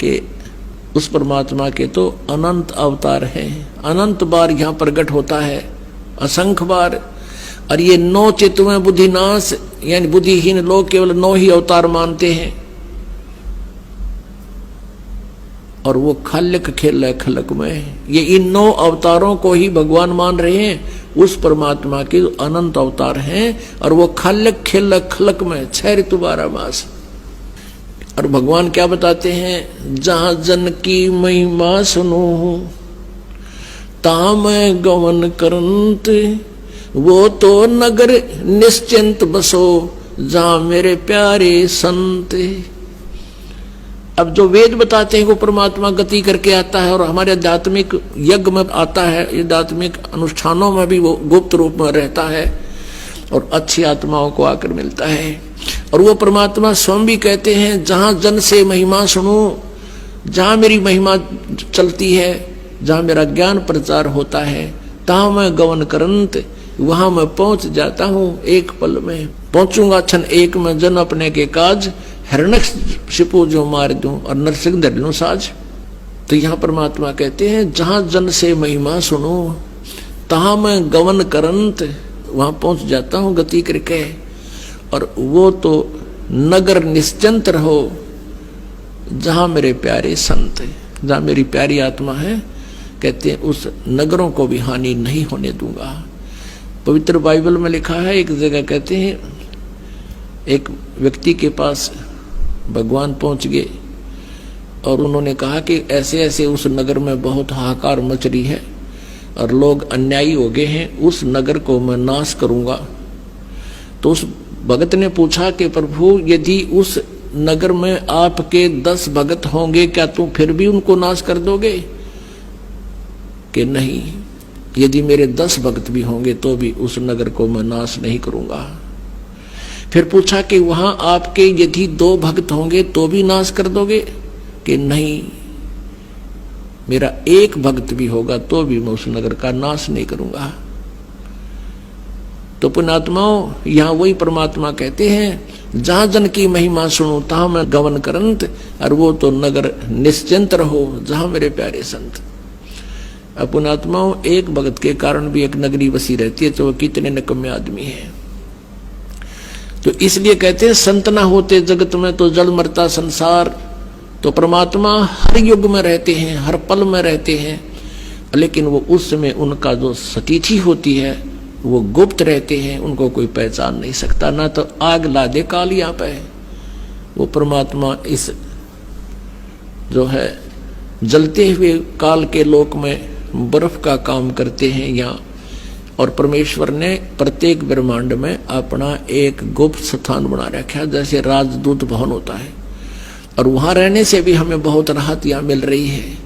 कि उस परमात्मा के तो अनंत अवतार हैं, अनंत बार यहाँ प्रकट होता है, असंख्य बार। और ये 9 चित्तों बुद्धिनाश, यानी बुद्धिहीन लोग केवल 9 ही अवतार मानते हैं, और वो खाल्यक खेल खलक में, ये इन 9 अवतारों को ही भगवान मान रहे हैं। उस परमात्मा के अनंत अवतार हैं और वो खाल्यक खेल खलक में 6 ऋतु 12 मास। और भगवान क्या बताते हैं, जहां जन की महिमा सुनो ता मैं गवन करंत, वो तो नगर निश्चिंत बसो जहां मेरे प्यारे संत। अब जो वेद बताते हैं वो परमात्मा गति करके आता है, और हमारे आध्यात्मिक यज्ञ में आता है, आध्यात्मिक अनुष्ठानों में भी वो गुप्त रूप में रहता है और अच्छी आत्माओं को आकर मिलता है। और वो परमात्मा स्वयं भी कहते हैं, जहां जन से महिमा सुनो, जहां मेरी महिमा चलती है, जहां मेरा ज्ञान प्रचार होता है, तहां मैं गवन करंत, वहां मैं पहुंच जाता हूं, एक पल में पहुंचूंगा, क्षण एक में जन अपने के काज, हिरण्यकशिपु जो मार दूं और नरसिंह धर लूं साज। तो यहाँ परमात्मा कहते हैं, जहां जन से महिमा सुनो तहां मैं गवन करंत, वहां पहुंच जाता हूं गति करके। और वो तो नगर निश्चिंत रहो जहां मेरे प्यारे संत, जहां मेरी प्यारी आत्मा है, कहते हैं उस नगरों को भी हानि नहीं होने दूंगा। पवित्र बाइबल में लिखा है, एक जगह कहते हैं एक व्यक्ति के पास भगवान पहुंच गए और उन्होंने कहा कि ऐसे ऐसे उस नगर में बहुत हाहाकार मच रही है और लोग अन्यायी हो गए हैं, उस नगर को मैं नाश करूंगा। तो उस भगत ने पूछा कि प्रभु, यदि उस नगर में आपके 10 भगत होंगे, क्या तुम फिर भी उनको नाश कर दोगे? कि नहीं, यदि मेरे 10 भक्त भी होंगे तो भी उस नगर को मैं नाश नहीं करूंगा। फिर पूछा कि वहां आपके यदि 2 भक्त होंगे तो भी नाश कर दोगे? कि नहीं, मेरा 1 भक्त भी होगा तो भी मैं उस नगर का नाश नहीं करूंगा। तो पुण्यात्माओं, यहां वही परमात्मा कहते हैं, जहां जन की महिमा सुनो तहां मैं गवन करंत, और वो तो नगर निश्चिंत रहो जहां मेरे प्यारे संत। अब पुण्यात्माओं, 1 भक्त के कारण भी एक नगरी बसी रहती है, तो वो कितने निकम्मे आदमी है। तो इसलिए कहते हैं, संत ना होते जगत में तो जल मरता संसार। तो परमात्मा हर युग में रहते हैं, हर पल में रहते हैं, लेकिन वो उस समय उनका जो सतिथि होती है वो गुप्त रहते हैं, उनको कोई पहचान नहीं सकता। ना तो आग ला दे काल यहाँ पे, वो परमात्मा इस जो है जलते हुए काल के लोक में बर्फ का काम करते हैं यहाँ। और परमेश्वर ने प्रत्येक ब्रह्मांड में अपना एक गुप्त स्थान बना रखा है, जैसे राजदूत भवन होता है, और वहां रहने से भी हमें बहुत राहत यहाँ मिल रही है।